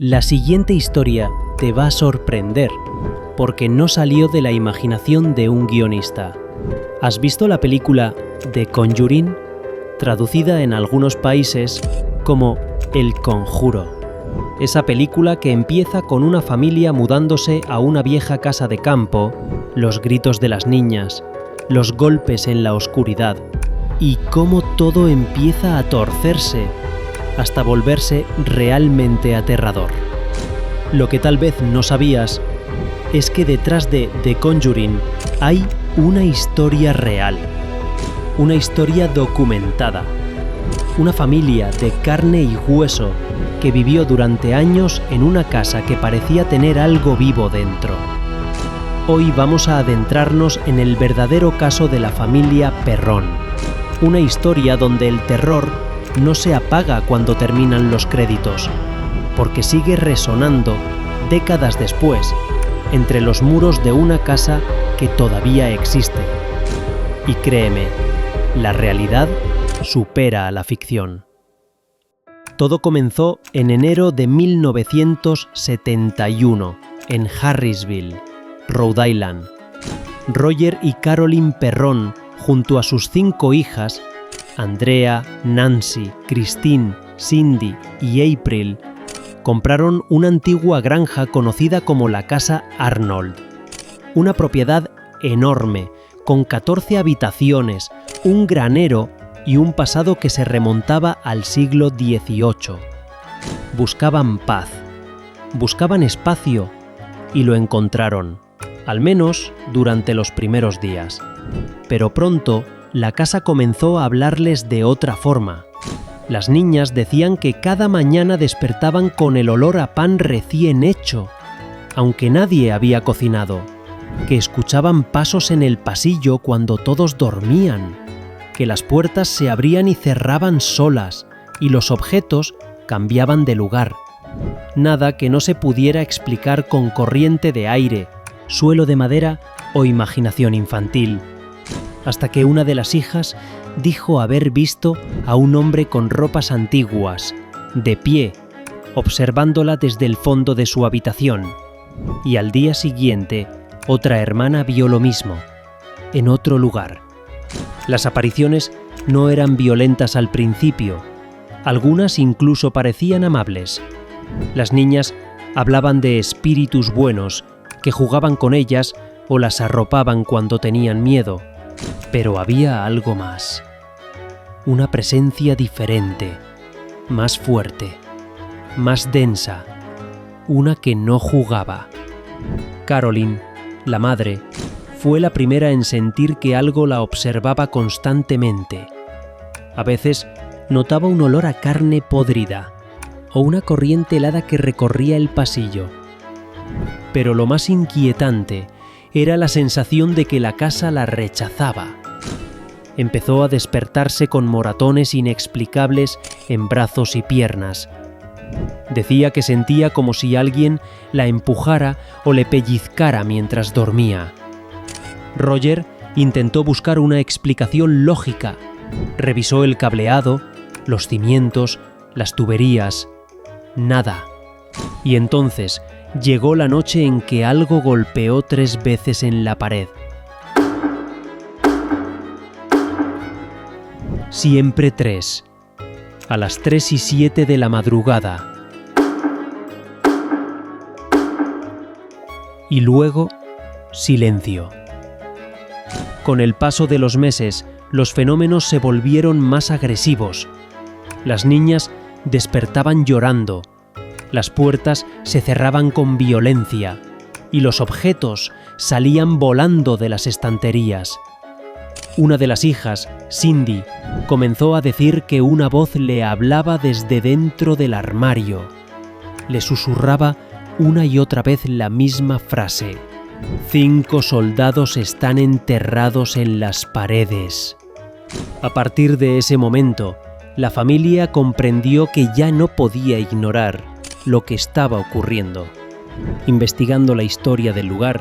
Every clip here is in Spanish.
La siguiente historia te va a sorprender, porque no salió de la imaginación de un guionista. ¿Has visto la película The Conjuring? Traducida en algunos países como El Conjuro. Esa película que empieza con una familia mudándose a una vieja casa de campo, los gritos de las niñas, los golpes en la oscuridad, y cómo todo empieza a torcerse hasta volverse realmente aterrador. Lo que tal vez no sabías es que detrás de The Conjuring hay una historia real, una historia documentada, una familia de carne y hueso que vivió durante años en una casa que parecía tener algo vivo dentro. Hoy vamos a adentrarnos en el verdadero caso de la familia Perrón, una historia donde el terror no se apaga cuando terminan los créditos, porque sigue resonando décadas después entre los muros de una casa que todavía existe. Y créeme, la realidad supera a la ficción. Todo comenzó en enero de 1971, en Harrisville, Rhode Island. Roger y Carolyn Perrón, junto a sus 5 hijas, Andrea, Nancy, Christine, Cindy y April, compraron una antigua granja conocida como la Casa Arnold. Una propiedad enorme, con 14 habitaciones, un granero y un pasado que se remontaba al siglo XVIII. Buscaban paz, buscaban espacio y lo encontraron, al menos durante los primeros días. Pero pronto la casa comenzó a hablarles de otra forma. Las niñas decían que cada mañana despertaban con el olor a pan recién hecho, aunque nadie había cocinado, que escuchaban pasos en el pasillo cuando todos dormían, que las puertas se abrían y cerraban solas y los objetos cambiaban de lugar. Nada que no se pudiera explicar con corriente de aire, suelo de madera o imaginación infantil. Hasta que una de las hijas dijo haber visto a un hombre con ropas antiguas, de pie, observándola desde el fondo de su habitación. Y al día siguiente, otra hermana vio lo mismo, en otro lugar. Las apariciones no eran violentas al principio, algunas incluso parecían amables. Las niñas hablaban de espíritus buenos que jugaban con ellas o las arropaban cuando tenían miedo. Pero había algo más, una presencia diferente, más fuerte, más densa, una que no jugaba. Carolyn, la madre, fue la primera en sentir que algo la observaba constantemente. A veces notaba un olor a carne podrida o una corriente helada que recorría el pasillo. Pero lo más inquietante era la sensación de que la casa la rechazaba. Empezó a despertarse con moratones inexplicables en brazos y piernas. Decía que sentía como si alguien la empujara o le pellizcara mientras dormía. Roger intentó buscar una explicación lógica. Revisó el cableado, los cimientos, las tuberías. Nada. Y entonces llegó la noche en que algo golpeó 3 veces en la pared. Siempre 3. A las 3:07 de la madrugada. Y luego, silencio. Con el paso de los meses, los fenómenos se volvieron más agresivos. Las niñas despertaban llorando. Las puertas se cerraban con violencia y los objetos salían volando de las estanterías. Una de las hijas, Cindy, comenzó a decir que una voz le hablaba desde dentro del armario. Le susurraba una y otra vez la misma frase: 5 soldados están enterrados en las paredes. A partir de ese momento, la familia comprendió que ya no podía ignorar lo que estaba ocurriendo. Investigando la historia del lugar,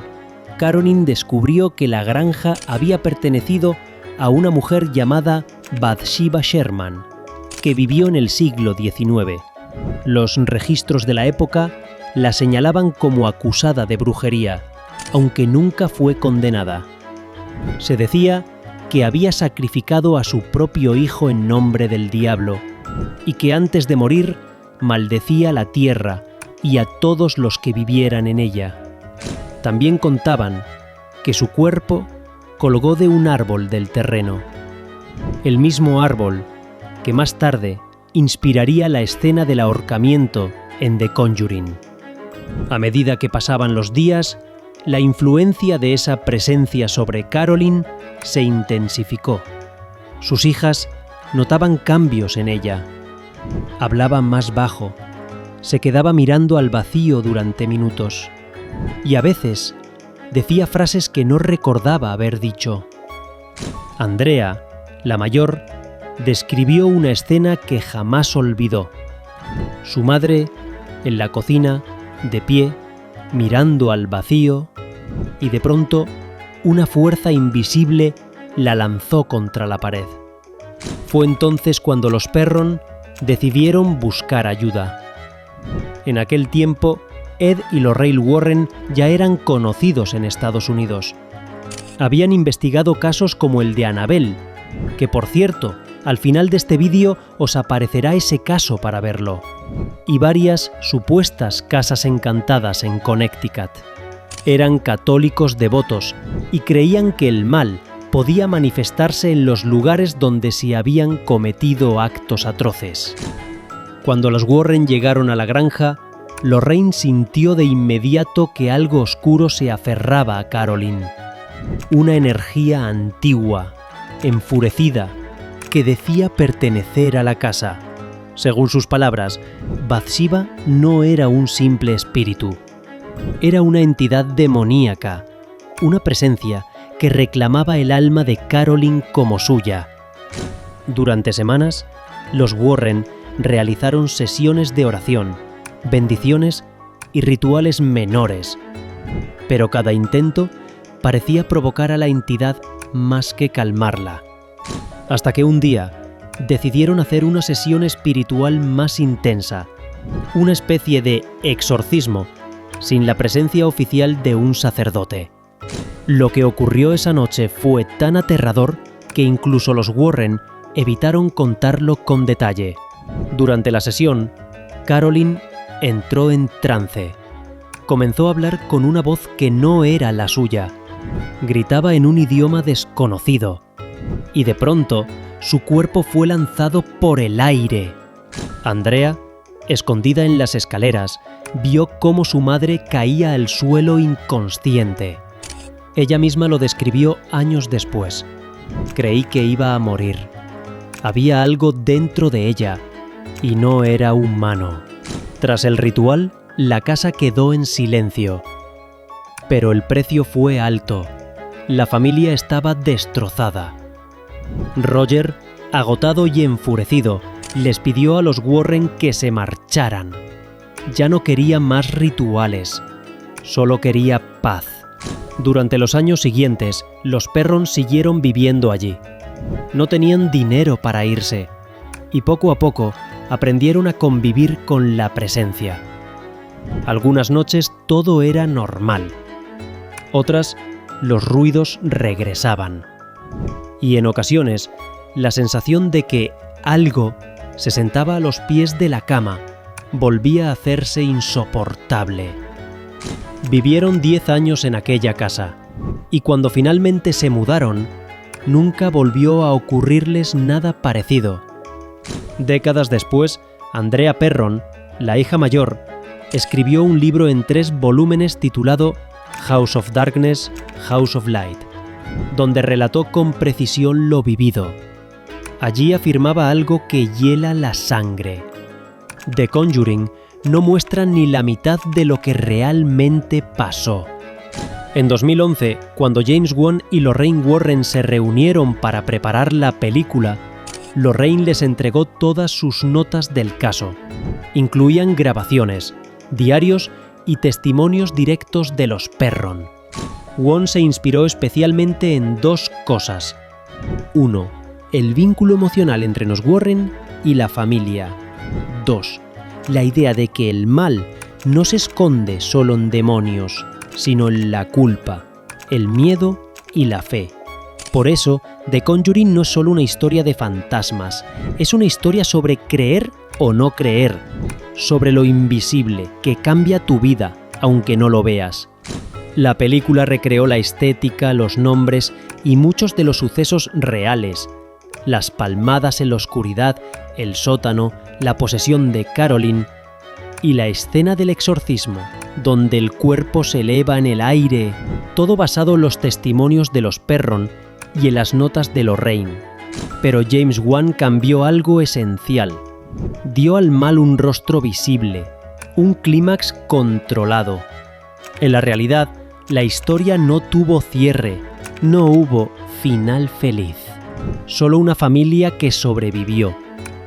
Carolyn descubrió que la granja había pertenecido a una mujer llamada Bathsheba Sherman, que vivió en el siglo XIX. Los registros de la época la señalaban como acusada de brujería, aunque nunca fue condenada. Se decía que había sacrificado a su propio hijo en nombre del diablo y que antes de morir maldecía la tierra y a todos los que vivieran en ella. También contaban que su cuerpo colgó de un árbol del terreno, el mismo árbol que más tarde inspiraría la escena del ahorcamiento en The Conjuring. A medida que pasaban los días, la influencia de esa presencia sobre Carolyn se intensificó. Sus hijas notaban cambios en ella. Hablaba más bajo, se quedaba mirando al vacío durante minutos y a veces decía frases que no recordaba haber dicho. Andrea, la mayor, describió una escena que jamás olvidó. Su madre, en la cocina, de pie, mirando al vacío, y de pronto una fuerza invisible la lanzó contra la pared. Fue entonces cuando los Perron decidieron buscar ayuda. En aquel tiempo, Ed y Lorraine Warren ya eran conocidos en Estados Unidos. Habían investigado casos como el de Annabelle, que por cierto, al final de este vídeo os aparecerá ese caso para verlo, y varias supuestas casas encantadas en Connecticut. Eran católicos devotos y creían que el mal podía manifestarse en los lugares donde se habían cometido actos atroces. Cuando los Warren llegaron a la granja, Lorraine sintió de inmediato que algo oscuro se aferraba a Carolyn. Una energía antigua, enfurecida, que decía pertenecer a la casa. Según sus palabras, Bathsheba no era un simple espíritu. Era una entidad demoníaca, una presencia que reclamaba el alma de Carolyn como suya. Durante semanas, los Warren realizaron sesiones de oración, bendiciones y rituales menores, pero cada intento parecía provocar a la entidad más que calmarla. Hasta que un día decidieron hacer una sesión espiritual más intensa, una especie de exorcismo, sin la presencia oficial de un sacerdote. Lo que ocurrió esa noche fue tan aterrador que incluso los Warren evitaron contarlo con detalle. Durante la sesión, Carolyn entró en trance. Comenzó a hablar con una voz que no era la suya. Gritaba en un idioma desconocido. Y de pronto, su cuerpo fue lanzado por el aire. Andrea, escondida en las escaleras, vio cómo su madre caía al suelo inconsciente. Ella misma lo describió años después. Creí que iba a morir. Había algo dentro de ella, y no era humano. Tras el ritual, la casa quedó en silencio. Pero el precio fue alto. La familia estaba destrozada. Roger, agotado y enfurecido, les pidió a los Warren que se marcharan. Ya no quería más rituales, solo quería paz. Durante los años siguientes, los Perron siguieron viviendo allí. No tenían dinero para irse, y poco a poco aprendieron a convivir con la presencia. Algunas noches todo era normal. Otras, los ruidos regresaban. Y en ocasiones, la sensación de que algo se sentaba a los pies de la cama volvía a hacerse insoportable. Vivieron 10 años en aquella casa, y cuando finalmente se mudaron, nunca volvió a ocurrirles nada parecido. Décadas después, Andrea Perron, la hija mayor, escribió un libro en 3 volúmenes titulado House of Darkness, House of Light, donde relató con precisión lo vivido. Allí afirmaba algo que hiela la sangre. The Conjuring no muestra ni la mitad de lo que realmente pasó. En 2011, cuando James Wan y Lorraine Warren se reunieron para preparar la película, Lorraine les entregó todas sus notas del caso. Incluían grabaciones, diarios y testimonios directos de los Perron. Wan se inspiró especialmente en 2 cosas. 1. El vínculo emocional entre los Warren y la familia. 2. la idea de que el mal no se esconde solo en demonios, sino en la culpa, el miedo y la fe. Por eso, The Conjuring no es solo una historia de fantasmas, es una historia sobre creer o no creer, sobre lo invisible que cambia tu vida, aunque no lo veas. La película recreó la estética, los nombres y muchos de los sucesos reales. Las palmadas en la oscuridad, el sótano, la posesión de Caroline y la escena del exorcismo, donde el cuerpo se eleva en el aire, todo basado en los testimonios de los Perron y en las notas de Lorraine. Pero James Wan cambió algo esencial. Dio al mal un rostro visible, un clímax controlado. En la realidad, la historia no tuvo cierre, no hubo final feliz. Solo una familia que sobrevivió,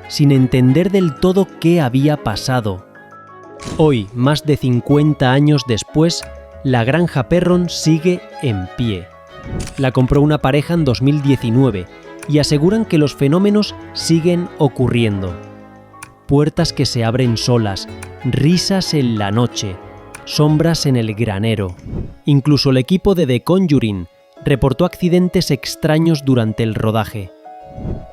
sin entender del todo qué había pasado. Hoy, más de 50 años después, la granja Perron sigue en pie. La compró una pareja en 2019 y aseguran que los fenómenos siguen ocurriendo. Puertas que se abren solas, risas en la noche, sombras en el granero. Incluso el equipo de The Conjuring reportó accidentes extraños durante el rodaje.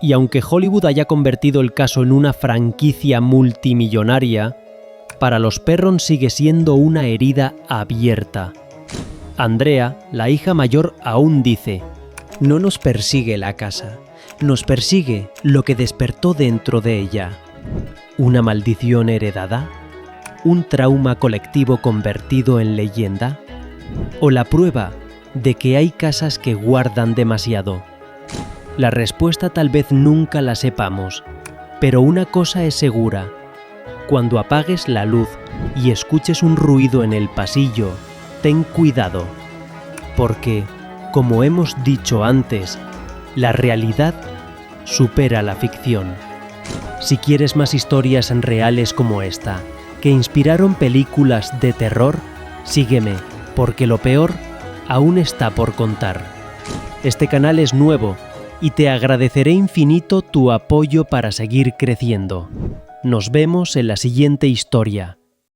Y aunque Hollywood haya convertido el caso en una franquicia multimillonaria, para los Perron sigue siendo una herida abierta. Andrea, la hija mayor, aún dice: "No nos persigue la casa, nos persigue lo que despertó dentro de ella. ¿Una maldición heredada? ¿Un trauma colectivo convertido en leyenda? ¿O la prueba de que hay casas que guardan demasiado?" La respuesta tal vez nunca la sepamos, pero una cosa es segura: cuando apagues la luz y escuches un ruido en el pasillo, ten cuidado, porque, como hemos dicho antes, la realidad supera la ficción. Si quieres más historias reales como esta, que inspiraron películas de terror, sígueme, porque lo peor aún está por contar. Este canal es nuevo y te agradeceré infinito tu apoyo para seguir creciendo. Nos vemos en la siguiente historia.